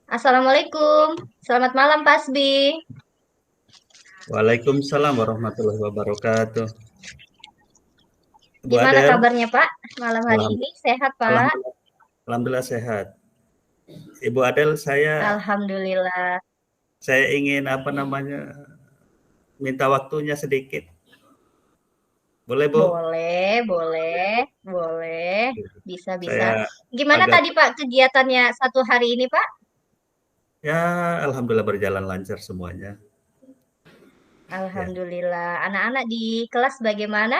Assalamualaikum. Selamat malam, Pak Asbi. Waalaikumsalam warahmatullahi wabarakatuh. Bu Gimana Adel, kabarnya, Pak? Malam hari ini alhamdulillah, sehat, Pak? alhamdulillah, alhamdulillah sehat. Ibu Adel, Alhamdulillah. saya ingin minta waktunya sedikit. Boleh, Bu? Boleh, boleh, boleh. Bisa, bisa. Saya Gimana agak tadi, Pak, kegiatannya satu hari ini, Pak? ya alhamdulillah berjalan lancar semuanya. Ya, Alhamdulillah. Anak-anak di kelas bagaimana?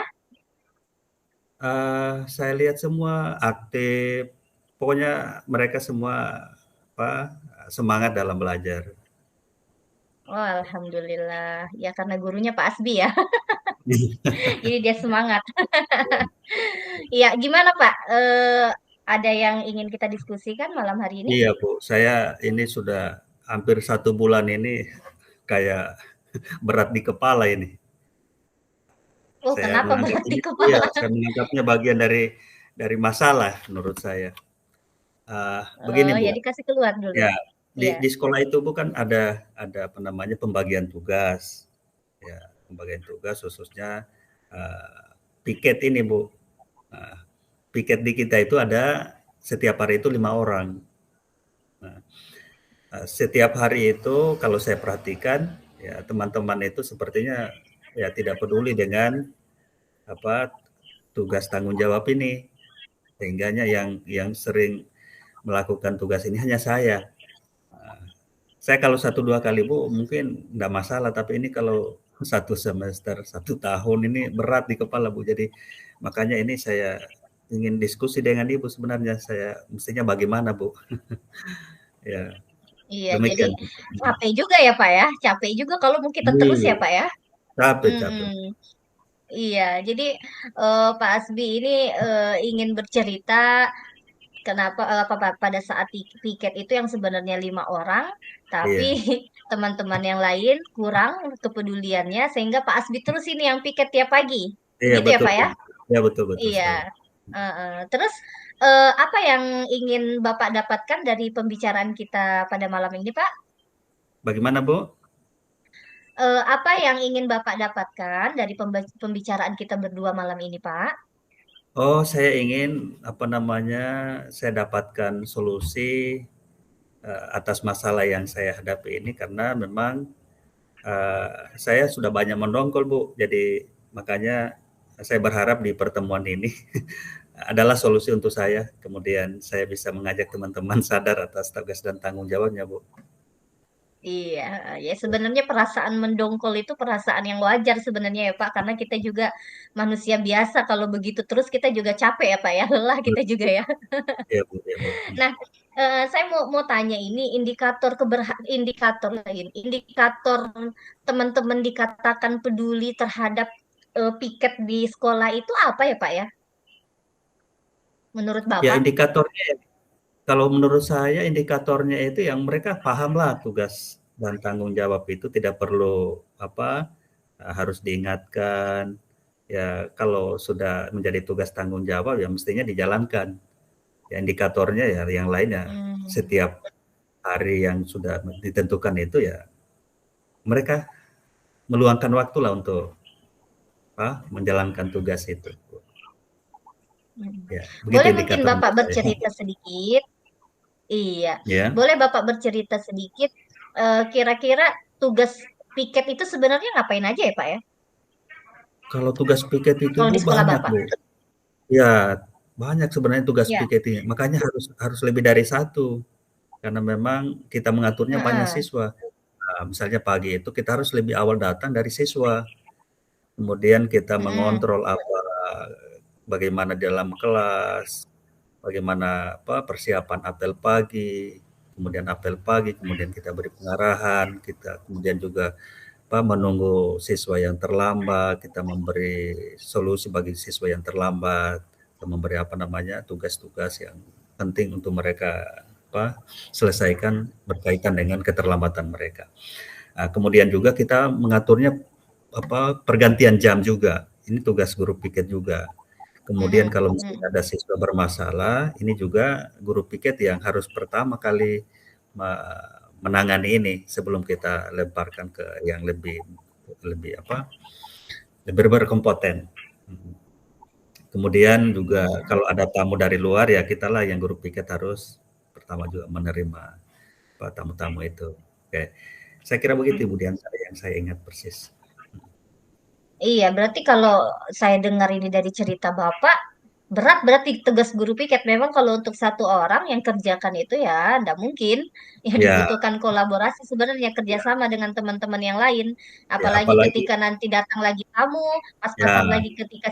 saya lihat semua aktif. Pokoknya mereka semua apa semangat dalam belajar. Oh, alhamdulillah. Ya, karena gurunya Pak Asbi ya. Jadi dia semangat. Iya, gimana, Pak? Ada yang ingin kita diskusikan malam hari ini? Iya, Bu. Saya ini sudah hampir 1 bulan ini kayak berat di kepala ini. Oh, Saya kenapa menganggap berat di ini iya, kepala? saya menganggapnya bagian dari masalah menurut saya. Begini, Oh, ya Bu, dikasih keluar dulu. ya Iya. di sekolah itu Bu kan ada apa namanya, pembagian tugas, ya, pembagian tugas khususnya, eee, piket ini, Bu. Nah, piket di kita itu ada setiap hari itu 5 orang. Nah, setiap hari itu kalau saya perhatikan, ya teman-teman itu sepertinya ya tidak peduli dengan apa, tugas tanggung jawab ini. Sehingganya yang sering melakukan tugas ini hanya saya. Saya kalau 1 2 kali Bu mungkin nggak masalah, tapi ini kalau 1 semester, 1 tahun ini berat di kepala Bu. Jadi makanya ini saya ingin diskusi dengan Ibu sebenarnya saya mestinya bagaimana Bu? Ya, Iya, jadi demikian. capek juga ya, Pak ya. Capek juga kalau mau kita terus ya, Iya, Pak ya. capek capek. Mm-mm. Iya, jadi Pak Asbi ini ingin bercerita kenapa pada saat piket itu yang sebenarnya 5 orang, tapi Iya, teman-teman yang lain kurang kepeduliannya sehingga Pak Asbi terus ini yang piket tiap pagi. iya Begitu ya, betul Pak Bu. ya? Iya betul betul Iya. sekali. Terus apa yang ingin Bapak dapatkan dari pembicaraan kita pada malam ini, Pak? Bagaimana Bu? Apa yang ingin Bapak dapatkan dari pembicaraan kita berdua malam ini, Pak? Oh, saya ingin apa namanya, saya dapatkan solusi atas masalah yang saya hadapi ini karena memang saya sudah banyak mendongkol Bu. Jadi makanya saya berharap di pertemuan ini adalah solusi untuk saya. Kemudian saya bisa mengajak teman-teman sadar atas tugas dan tanggung jawabnya Bu. Iya, ya sebenarnya perasaan mendongkol itu perasaan yang wajar sebenarnya ya Pak, karena kita juga manusia biasa. Kalau begitu terus kita juga capek ya Pak ya, lelah kita juga ya. Iya Bu, iya Bu. Nah, saya mau tanya ini indikator lagi, indikator teman-teman dikatakan peduli terhadap piket di sekolah itu apa ya Pak ya? Menurut Ya Bapak? indikatornya, kalau menurut saya indikatornya itu yang mereka pahamlah tugas dan tanggung jawab itu tidak perlu apa, harus diingatkan. Ya kalau sudah menjadi tugas tanggung jawab ya mestinya dijalankan. Ya indikatornya ya yang lainnya Hmm, setiap hari yang sudah ditentukan itu ya mereka meluangkan waktulah untuk menjalankan tugas itu. hmm. Ya, begitu Boleh mungkin indikator Bapak menurut saya. bercerita sedikit. Iya, Ya, boleh Bapak bercerita sedikit kira-kira tugas piket itu sebenarnya ngapain aja ya Pak ya? kalau tugas piket itu Kalau Bu di sekolah banyak Bapak? Bu. Ya, banyak sebenarnya tugas Ya. piket ini. Makanya harus harus lebih dari satu. Karena memang kita mengaturnya banyak Heeh. siswa. Nah, misalnya pagi itu kita harus lebih awal datang dari siswa. Kemudian kita Mm-mm. mengontrol bagaimana di dalam kelas, bagaimana persiapan apel pagi, kemudian apel pagi, kemudian kita beri pengarahan, kita kemudian juga menunggu siswa yang terlambat, kita memberi solusi bagi siswa yang terlambat, kita memberi tugas-tugas yang penting untuk mereka selesaikan berkaitan dengan keterlambatan mereka. Nah, kemudian juga kita mengaturnya pergantian jam juga. Ini tugas guru piket juga. Kemudian Mm-mm. kalau Mm. misalnya ada siswa bermasalah, ini juga guru piket yang harus pertama kali menangani ini sebelum kita lemparkan ke yang lebih lebih apa, lebih berkompeten. Kemudian juga Iya. kalau ada tamu dari luar ya kitalah yang guru piket harus pertama juga menerima tamu-tamu itu. Oke, saya kira begitu Ibu Dian yang saya ingat persis. Iya, berarti kalau saya dengar ini dari cerita Bapak, berat berarti tugas guru piket. Memang kalau untuk satu orang yang kerjakan itu ya ndak mungkin. Ya Ya, dibutuhkan kolaborasi sebenarnya ya, kerjasama dengan teman-teman yang lain. ya Apalagi apalagi ketika nanti datang lagi tamu, ya, pas-pasan lagi ketika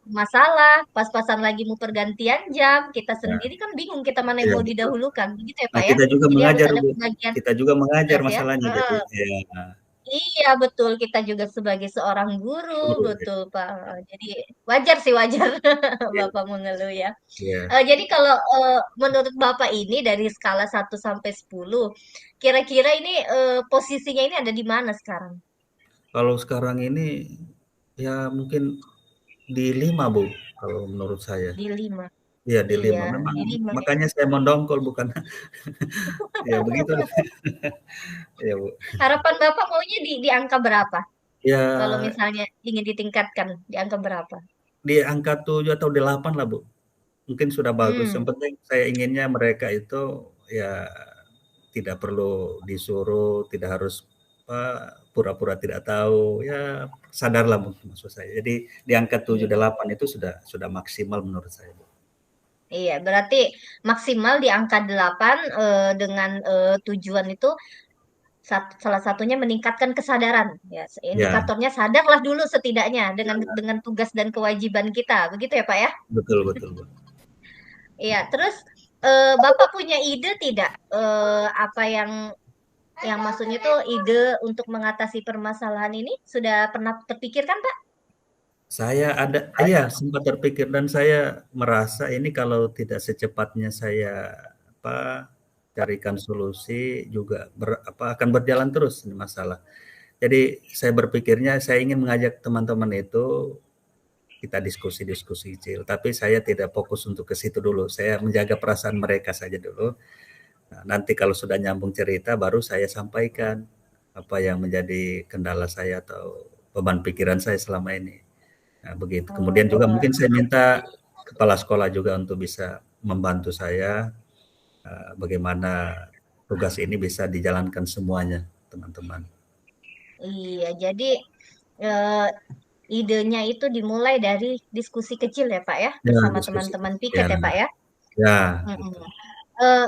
masalah, pas-pasan lagi mau pergantian jam, kita ya, sendiri kan bingung kita mana yang ya mau betul. didahulukan. Begitu ya Nah Pak ya? kita juga Jadi harus mengajar ada Bu, pembagian kita juga mengajar tugas ya. masalahnya jadi Heeh. ya Iya betul, kita juga sebagai seorang guru, guru ya. betul Pak. Jadi wajar sih wajar Iya, Bapak mengeluh ya. iya. Jadi kalau menurut Bapak ini dari skala 1 sampai 10, kira-kira ini posisinya ini ada di mana sekarang? Kalau sekarang ini ya mungkin di 5 Bu, kalau menurut saya. Di 5. Iya di Iya, 5 memang di 5 ya. makanya saya mendongkol bukan ya begitu ya Bu. Harapan Bapak maunya di angka berapa? Kalau Ya misalnya ingin ditingkatkan, di angka berapa? di angka 7 atau 8 lah Bu, mungkin sudah bagus, yang Hmm. penting saya inginnya mereka itu ya tidak perlu disuruh, tidak harus pura-pura tidak tahu, ya sadarlah maksud saya. Jadi di angka 7, Iya. 8 itu sudah maksimal menurut saya Bu. Iya, berarti maksimal di angka 8 dengan tujuan itu salah satunya meningkatkan kesadaran. Ya, Ya, indikatornya sadarlah dulu setidaknya ya, dengan tugas dan kewajiban kita. Begitu ya, Pak ya? betul betul Bu. Iya, terus Bapak punya ide tidak apa yang maksudnya itu ide untuk mengatasi permasalahan ini sudah pernah terpikirkan, Pak? Saya ada iya sempat terpikir dan saya merasa ini kalau tidak secepatnya saya apa, carikan solusi juga akan berjalan terus ini masalah. Jadi saya berpikirnya saya ingin mengajak teman-teman itu kita diskusi-diskusi kecil, tapi saya tidak fokus untuk ke situ dulu. Saya menjaga perasaan mereka saja dulu. Nah, nanti kalau sudah nyambung cerita baru saya sampaikan apa yang menjadi kendala saya atau beban pikiran saya selama ini. Nah, begitu. Kemudian juga Oh, mungkin saya minta kepala sekolah juga untuk bisa membantu saya bagaimana tugas ini bisa dijalankan semuanya, teman-teman. iya. Jadi eh, idenya itu dimulai dari diskusi kecil ya, Pak ya, Ya, bersama diskusi. teman-teman piket Ya, ya, Pak ya. ya, Mm-mm. betul. Eh,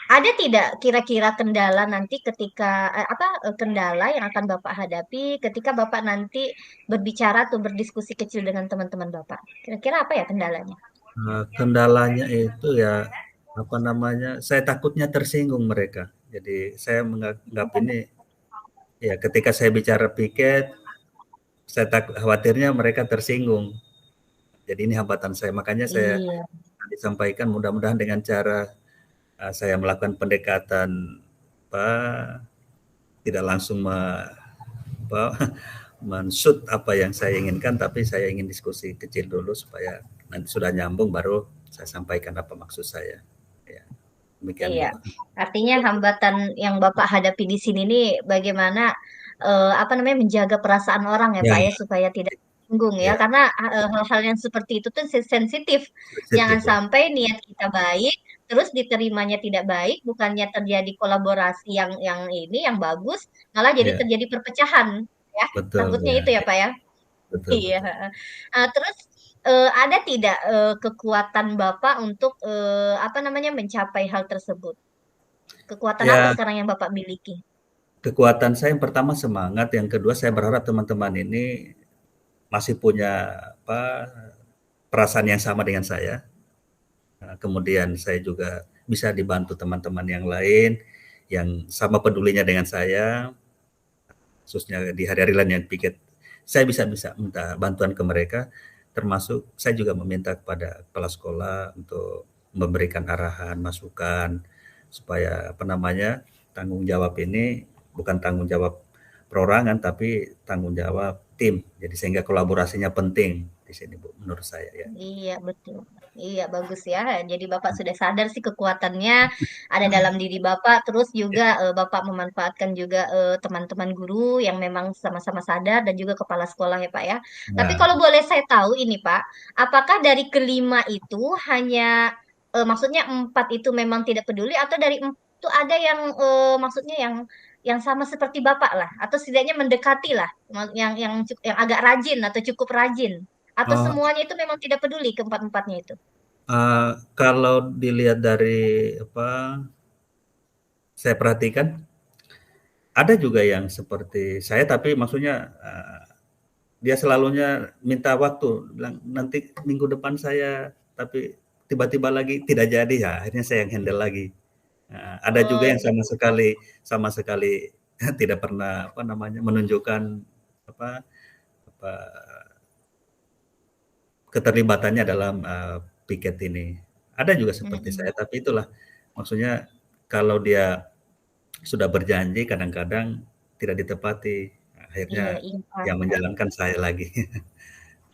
ada tidak kira-kira kendala nanti ketika kendala yang akan Bapak hadapi ketika Bapak nanti berbicara atau berdiskusi kecil dengan teman-teman Bapak? Kira-kira apa ya kendalanya? Kendalanya itu ya apa namanya? Saya takutnya tersinggung mereka. Jadi saya menganggap ini ya ketika saya bicara piket, saya khawatirnya mereka tersinggung. Jadi ini hambatan saya. Makanya saya Iya. disampaikan mudah-mudahan dengan cara saya melakukan pendekatan apa, tidak langsung apa, men-shoot apa yang saya inginkan, tapi saya ingin diskusi kecil dulu supaya nanti sudah nyambung baru saya sampaikan apa maksud saya. Ya, demikian Iya, Bu. artinya hambatan yang Bapak hadapi di sini nih bagaimana apa namanya menjaga perasaan orang ya Ya, Pak ya supaya tidak tersinggung ya ya, karena hal-hal yang seperti itu tuh sensitif. Jangan sensitif Bu. sampai niat kita baik terus diterimanya tidak baik, bukannya terjadi kolaborasi yang ini yang bagus, malah jadi Ya, terjadi perpecahan ya. betul Takutnya ya, itu ya Pak ya. betul Iya. betul. Terus ada tidak kekuatan Bapak untuk apa namanya mencapai hal tersebut? Kekuatan apa Ya, sekarang yang Bapak miliki? kekuatan saya yang pertama semangat, yang kedua saya berharap teman-teman ini masih punya apa perasaan yang sama dengan saya. Kemudian saya juga bisa dibantu teman-teman yang lain yang sama pedulinya dengan saya, khususnya di hari-hari lain yang piket. Saya bisa minta bantuan ke mereka, termasuk saya juga meminta kepada kepala sekolah untuk memberikan arahan, masukan, supaya apa namanya tanggung jawab ini bukan tanggung jawab perorangan tapi tanggung jawab tim. Jadi sehingga kolaborasinya penting di sini Bu, menurut saya ya. Iya, betul. Iya, bagus ya. Jadi Bapak sudah sadar sih kekuatannya ada dalam diri Bapak. Terus juga Bapak memanfaatkan juga teman-teman guru yang memang sama-sama sadar dan juga kepala sekolah ya Pak ya. Tapi Nah, kalau boleh saya tahu ini Pak, apakah dari kelima itu hanya maksudnya empat itu memang tidak peduli atau dari itu ada yang maksudnya yang sama seperti Bapak lah atau setidaknya mendekati lah yang agak rajin atau cukup rajin atau oh, semuanya itu memang tidak peduli keempat-empatnya itu. kalau dilihat dari apa saya perhatikan, ada juga yang seperti saya, tapi maksudnya dia selalunya minta waktu, bilang nanti minggu depan saya, tapi tiba-tiba lagi tidak jadi, ya akhirnya saya yang handle lagi. Ada juga Oh yang sama sekali tidak pernah apa namanya menunjukkan apa apa keterlibatannya dalam piket ini. Ada juga seperti mm-mm. saya, tapi itulah maksudnya kalau dia sudah berjanji kadang-kadang tidak ditepati. Iya, Akhirnya ingkar yang kan. menjalankan saya lagi.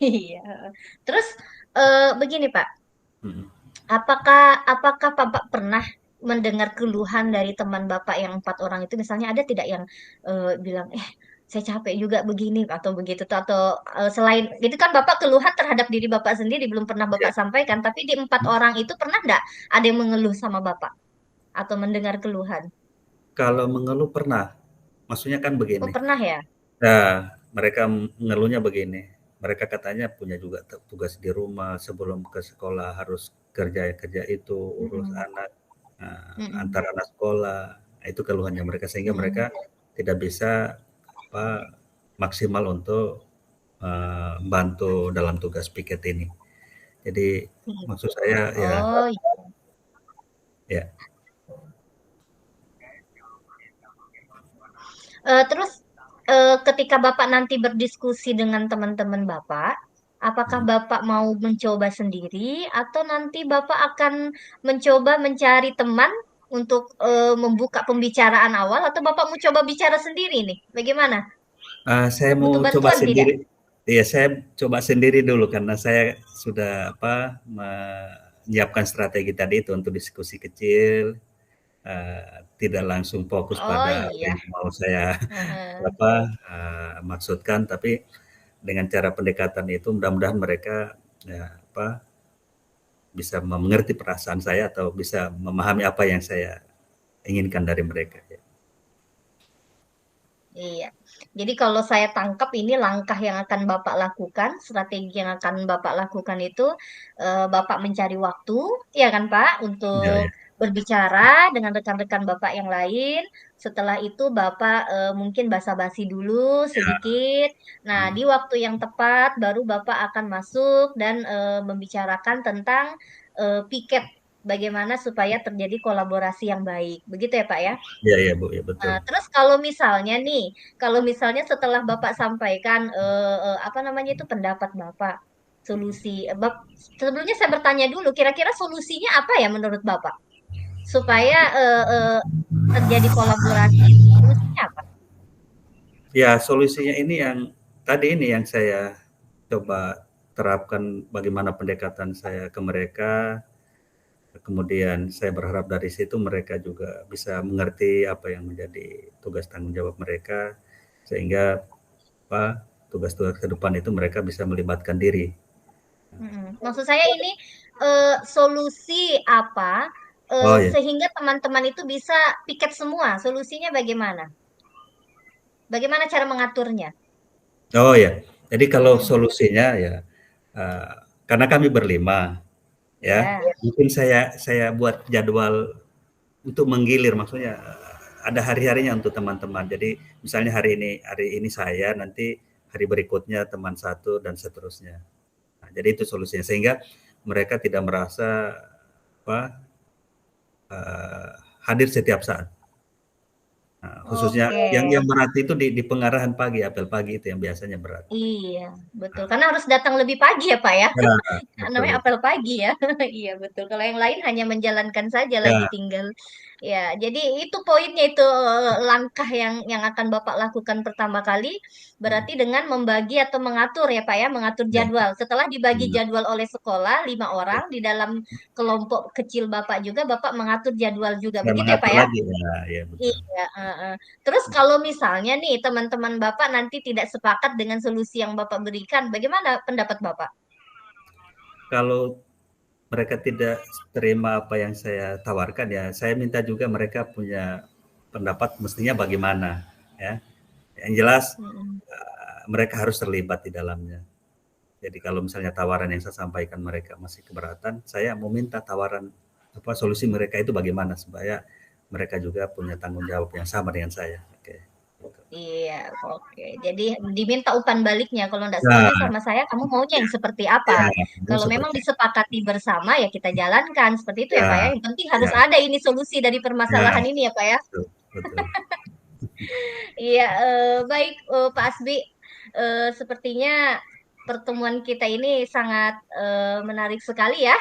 Iya. Terus begini Pak, Mhm. apakah apakah Bapak pernah mendengar keluhan dari teman Bapak yang empat orang itu, misalnya ada tidak yang bilang, saya capek juga begini atau begitu tuh atau selain itu kan Bapak keluhan terhadap diri Bapak sendiri belum pernah Ya, Bapak sampaikan, tapi di empat orang itu pernah nggak ada yang mengeluh sama Bapak atau mendengar keluhan? kalau mengeluh pernah. Maksudnya kan Oh begini, pernah ya? nah mereka mengeluhnya begini, mereka katanya punya juga tugas di rumah, sebelum ke sekolah harus kerja itu, urus Mm-mm. anak, Mm-mm. antar anak sekolah. Nah, itu keluhannya mereka sehingga Mm-mm. mereka tidak bisa apa, maksimal untuk bantu dalam tugas piket ini. Jadi maksud saya ya, Oh ya, Terus ketika Bapak nanti berdiskusi dengan teman-teman Bapak, apakah mhm. Bapak mau mencoba sendiri atau nanti Bapak akan mencoba mencari teman untuk membuka pembicaraan awal atau Bapak mau coba bicara sendiri nih? Bagaimana? Saya mau Butuh coba bantuan tidak? sendiri. Iya, saya coba sendiri dulu karena saya sudah apa menyiapkan strategi tadi itu untuk diskusi kecil, tidak langsung fokus Oh pada apa iya. yang mau saya Heeh. apa maksudkan, tapi dengan cara pendekatan itu mudah-mudahan mereka ya apa bisa mengerti perasaan saya atau bisa memahami apa yang saya inginkan dari mereka. Ya. Iya. Jadi kalau saya tangkap ini langkah yang akan Bapak lakukan, strategi yang akan Bapak lakukan itu Bapak mencari waktu, ya kan Pak, Ya, untuk ya. berbicara dengan rekan-rekan Bapak yang lain. Setelah itu Bapak mungkin basa-basi dulu Ya. sedikit. Nah, di Hmm. waktu yang tepat baru Bapak akan masuk dan membicarakan tentang piket bagaimana supaya terjadi kolaborasi yang baik. Begitu ya Pak ya? Ya, ya Bu, ya betul. Nah, terus kalau misalnya nih, kalau misalnya setelah Bapak sampaikan apa namanya itu pendapat Bapak, solusi, sebelumnya saya bertanya dulu, kira-kira solusinya apa ya menurut Bapak supaya terjadi kolaborasi itu solusinya apa? Ya, solusinya ini yang tadi ini yang saya coba terapkan bagaimana pendekatan saya ke mereka, kemudian saya berharap dari situ mereka juga bisa mengerti apa yang menjadi tugas tanggung jawab mereka, sehingga apa, tugas-tugas ke depan itu mereka bisa melibatkan diri. Maksud saya ini solusi apa Oh ya, sehingga teman-teman itu bisa piket semua? Solusinya bagaimana? Bagaimana cara mengaturnya? oh ya. Jadi kalau Mm-mm. solusinya ya, eee, karena kami berlima ya, Ya. mungkin saya buat jadwal untuk menggilir, maksudnya ada hari-harinya untuk teman-teman. Jadi misalnya hari ini saya, nanti hari berikutnya teman satu dan seterusnya. Nah, jadi itu solusinya sehingga mereka tidak merasa apa, hadir setiap saat. Nah, khususnya Oke. yang berat itu di pengarahan pagi, apel pagi itu yang biasanya berat. Iya, betul. Nah, Karena harus datang lebih pagi ya, Pak ya. ya, Namanya betul. apel pagi ya. Iya, betul. Kalau yang lain hanya menjalankan saja lagi Ya, tinggal. Ya, jadi itu poinnya itu langkah yang akan Bapak lakukan pertama kali Hmm. berarti dengan membagi atau mengatur ya Pak ya, mengatur Ya, jadwal. Setelah dibagi benar. jadwal oleh sekolah 5 orang Ya. di dalam kelompok kecil Bapak juga, Bapak mengatur jadwal juga. Saya Begitu ya Pak mengatur ya? lagi, ya betul. Iya, heeh. Terus kalau misalnya nih teman-teman Bapak nanti tidak sepakat dengan solusi yang Bapak berikan, bagaimana pendapat Bapak? Kalau mereka tidak terima apa yang saya tawarkan, ya saya minta juga mereka punya pendapat mestinya bagaimana, ya. Yang jelas, Mm-mm. mereka harus terlibat di dalamnya. Jadi kalau misalnya tawaran yang saya sampaikan mereka masih keberatan, saya mau minta tawaran apa solusi mereka itu bagaimana supaya mereka juga punya tanggung jawab yang sama dengan saya. Oke. Iya, oke. Jadi diminta umpan baliknya. Kalau nggak Nah, setuju sama saya, kamu maunya yang seperti apa? ya, memang Kalau memang seperti disepakati bersama, ya kita jalankan. Seperti itu ya, Pak ya. ya, Yang penting harus ya, ada ini solusi dari ya, permasalahan ini ya, Pak ya. betul, betul. Iya, baik Pak Asbi. Sepertinya pertemuan kita ini sangat menarik sekali ya.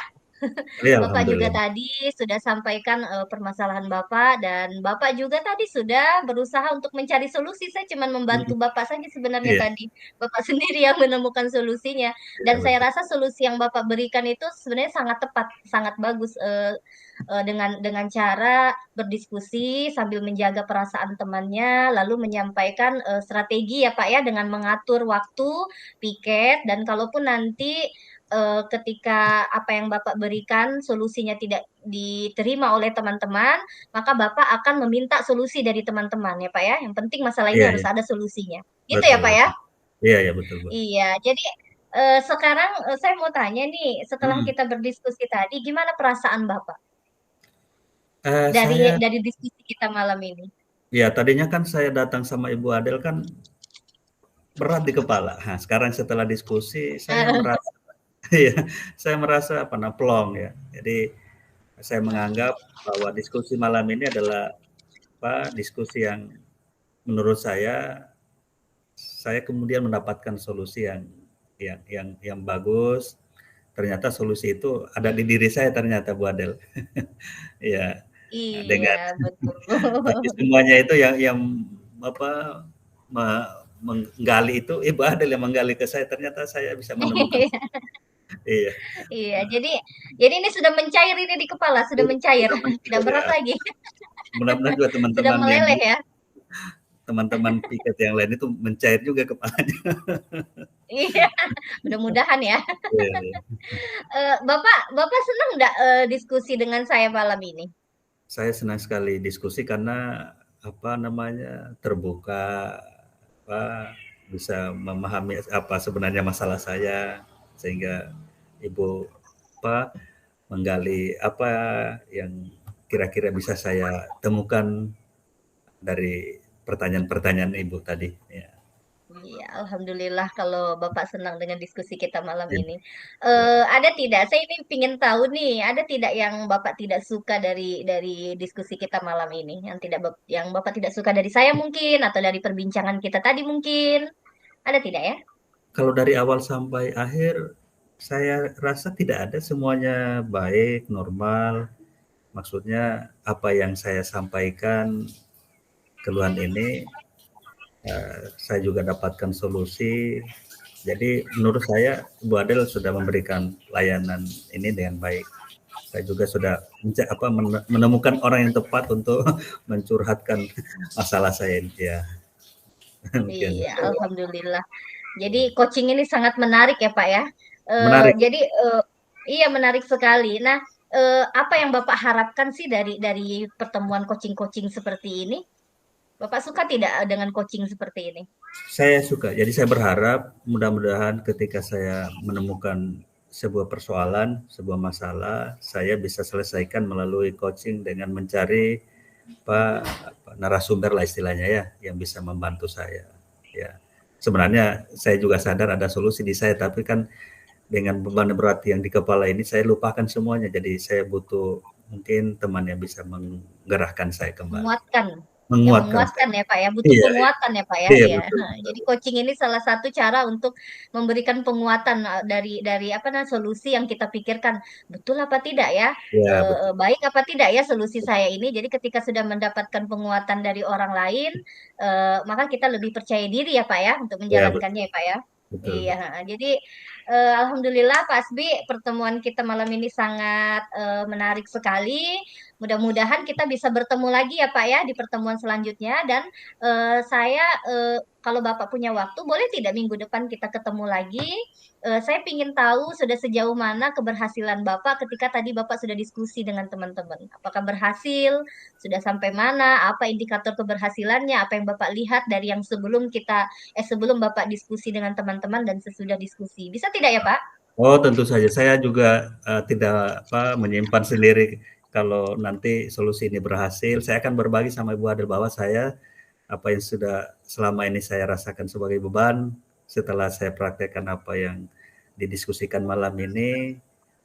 Ya, Bapak juga alhamdulillah. tadi sudah sampaikan permasalahan Bapak dan Bapak juga tadi sudah berusaha untuk mencari solusi. Saya cuma membantu Bapak saja sebenarnya Iya, tadi. Bapak sendiri yang menemukan solusinya. iya Dan saya betul. rasa solusi yang Bapak berikan itu sebenarnya sangat tepat, sangat bagus dengan cara berdiskusi sambil menjaga perasaan temannya, lalu menyampaikan strategi ya Pak ya dengan mengatur waktu, piket dan kalaupun nanti ketika apa yang Bapak berikan solusinya tidak diterima oleh teman-teman, maka Bapak akan meminta solusi dari teman-teman ya Pak ya. Yang penting masalah ini Iya, harus iya, ada solusinya. Gitu ya betul, Pak ya? betul. Iya, iya betul, Bu. Iya. Jadi sekarang saya mau tanya nih, setelah Mhm. kita berdiskusi tadi, gimana perasaan Bapak dari Saya dari diskusi kita malam ini? ya tadinya kan saya datang sama Ibu Adel kan berat di kepala. Nah, sekarang setelah diskusi saya merasa iya, saya merasa apa nah, plong ya. Jadi saya menganggap bahwa diskusi malam ini adalah apa, diskusi yang menurut saya kemudian mendapatkan solusi yang bagus. Ternyata solusi itu ada di diri saya ternyata Bu Adel. Iya, Iya, dengan betul. tapi semuanya itu yang apa, me menggali itu Ibu Adel yang menggali ke saya, ternyata saya bisa menemukan. Iya, Iya, jadi ini sudah mencair ini di kepala, sudah mencair, sudah tidak mencair ya. berat lagi, Mudah-mudahan juga sudah meleleh ya. teman-teman piket yang lain itu mencair juga kepalanya. Iya, mudah-mudahan ya. Iya, iya. Bapak, Bapak senang nggak diskusi dengan saya malam ini? Saya senang sekali diskusi karena apa namanya, terbuka, apa, bisa memahami apa sebenarnya masalah saya, sehingga Ibu apa, menggali apa yang kira-kira bisa saya temukan dari pertanyaan-pertanyaan Ibu tadi. Ya, Iya, alhamdulillah kalau Bapak senang dengan diskusi kita malam ya, ini. ya. Ada tidak? Saya ini ingin tahu nih, ada tidak yang Bapak tidak suka dari diskusi kita malam ini? Yang Bapak tidak suka dari saya mungkin atau dari perbincangan kita tadi mungkin? Ada tidak ya? Kalau dari awal sampai akhir, saya rasa tidak ada, semuanya baik, normal. Maksudnya apa yang saya sampaikan, keluhan ini, saya juga dapatkan solusi. Jadi menurut saya Bu Adel sudah memberikan layanan ini dengan baik. Saya juga sudah menemukan orang yang tepat untuk mencurhatkan masalah saya ini, ya. Demikian. Iya, alhamdulillah. Jadi coaching ini sangat menarik ya Pak ya. Menarik. Jadi iya menarik sekali. Nah, apa yang Bapak harapkan sih dari pertemuan coaching-coaching seperti ini? Bapak suka tidak dengan coaching seperti ini? Saya suka. Jadi saya berharap mudah-mudahan ketika saya menemukan sebuah persoalan, sebuah masalah, saya bisa selesaikan melalui coaching dengan mencari narasumber lah istilahnya ya, yang bisa membantu saya. Ya, sebenarnya saya juga sadar ada solusi di saya, tapi kan dengan beban berat yang di kepala ini saya lupakan semuanya. Jadi saya butuh mungkin teman yang bisa menggerakkan saya kembali. Menguatkan. yang menguatkan saya. menguatkan ya Pak ya, butuh Iya iya penguatan ya Pak ya, iya, iya. betul Heeh, betul. jadi coaching ini salah satu cara untuk memberikan penguatan dari apa namanya solusi yang kita pikirkan betul apa tidak ya, Iya betul baik apa tidak ya solusi saya ini. Jadi ketika sudah mendapatkan penguatan dari orang lain, maka kita lebih percaya diri ya Pak ya untuk iya betul menjalankannya ya Pak ya. betul Iya, betul. heeh. Jadi alhamdulillah Pak Asbi pertemuan kita malam ini sangat menarik sekali. Mudah-mudahan kita bisa bertemu lagi ya Pak ya di pertemuan selanjutnya dan saya kalau Bapak punya waktu boleh tidak minggu depan kita ketemu lagi? Saya ingin tahu sudah sejauh mana keberhasilan Bapak ketika tadi Bapak sudah diskusi dengan teman-teman. Apakah berhasil? Sudah sampai mana? Apa indikator keberhasilannya? Apa yang Bapak lihat dari yang sebelum Bapak diskusi dengan teman-teman dan sesudah diskusi? Bisa tidak ya Pak? Oh tentu saja, saya juga, tidak apa, menyimpan sendiri kalau nanti solusi ini berhasil, saya akan berbagi sama Ibu Adel bahwa saya, apa yang sudah selama ini saya rasakan sebagai beban, setelah saya praktekkan apa yang didiskusikan malam ini,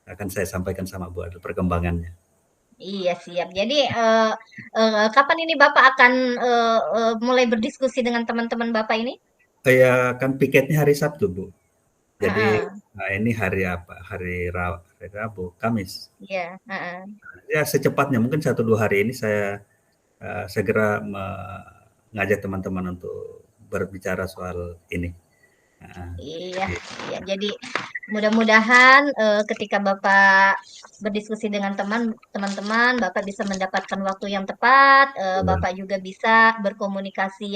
akan saya sampaikan sama Bu Adel perkembangannya. Iya siap. Jadi kapan ini Bapak akan mulai berdiskusi dengan teman-teman Bapak ini? Kayak kan piketnya hari Sabtu, Bu. Jadi, Heeh, nah ini hari apa, hari Rabu, Kamis. iya, heeh. Ya secepatnya mungkin 1, 2 hari ini saya, segera mengajak teman-teman untuk berbicara soal ini, heeh, Iya, gitu. iya. Jadi mudah-mudahan ketika Bapak berdiskusi dengan teman-teman, Bapak bisa mendapatkan waktu yang tepat, Iya, Bapak juga bisa berkomunikasi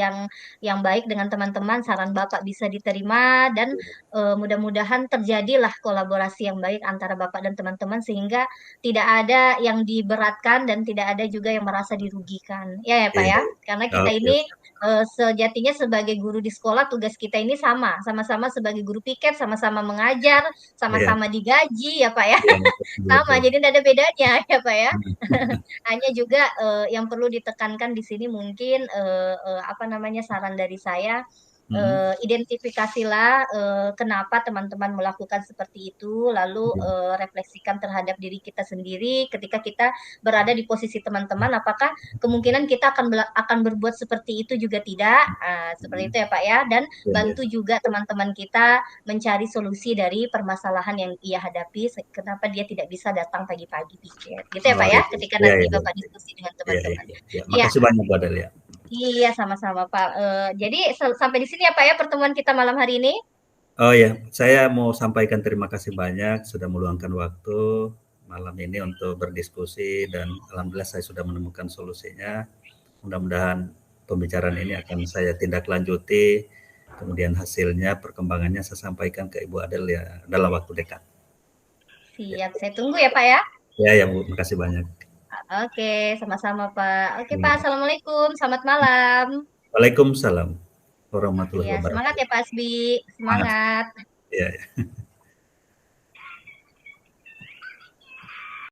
yang baik dengan teman-teman, saran Bapak bisa diterima dan mudah-mudahan terjadilah kolaborasi yang baik antara Bapak dan teman-teman sehingga tidak ada yang diberatkan dan tidak ada juga yang merasa dirugikan. Ya ya Pak iya ya. iya. Karena kita Oke ini oke. sejatinya sebagai guru di sekolah tugas kita ini sama-sama sebagai guru piket, sama-sama mengajar, Iya sama-sama digaji ya Pak ya, iya, betul sama betul. jadi tidak ada bedanya ya Pak ya. Mhm, Hanya juga yang perlu ditekankan di sini mungkin apa namanya saran dari saya mhm, identifikasilah kenapa teman-teman melakukan seperti itu, lalu iya refleksikan terhadap diri kita sendiri ketika kita berada di posisi teman-teman, apakah kemungkinan kita akan berbuat seperti itu juga tidak, seperti mhm, itu ya Pak ya, dan iya iya. bantu juga teman-teman kita mencari solusi dari permasalahan yang ia hadapi, kenapa dia tidak bisa datang pagi-pagi pikir, gitu ya Oh Pak ya, iya ketika iya nanti iya Bapak iya diskusi dengan iya iya teman-teman. iya iya. Iya, Makasih banyak Bu Adel ya. iya sama-sama Pak. Jadi sampai di sini ya Pak ya pertemuan kita malam hari ini. Oh ya, saya mau sampaikan terima kasih banyak sudah meluangkan waktu malam ini untuk berdiskusi dan alhamdulillah saya sudah menemukan solusinya. Mudah-mudahan pembicaraan ini akan saya tindak lanjuti, kemudian hasilnya, perkembangannya saya sampaikan ke Ibu Adel ya dalam waktu dekat. Ya, Siap, saya tunggu ya Pak ya. ya, ya Bu, makasih banyak. Oke, sama-sama Pak. Oke Pak, Ya. Assalamualaikum. Selamat malam. Waalaikumsalam warahmatullahi Iya, semangat wabarakatuh. ya Pak Asbi. Semangat. Semangat. Ya, ya.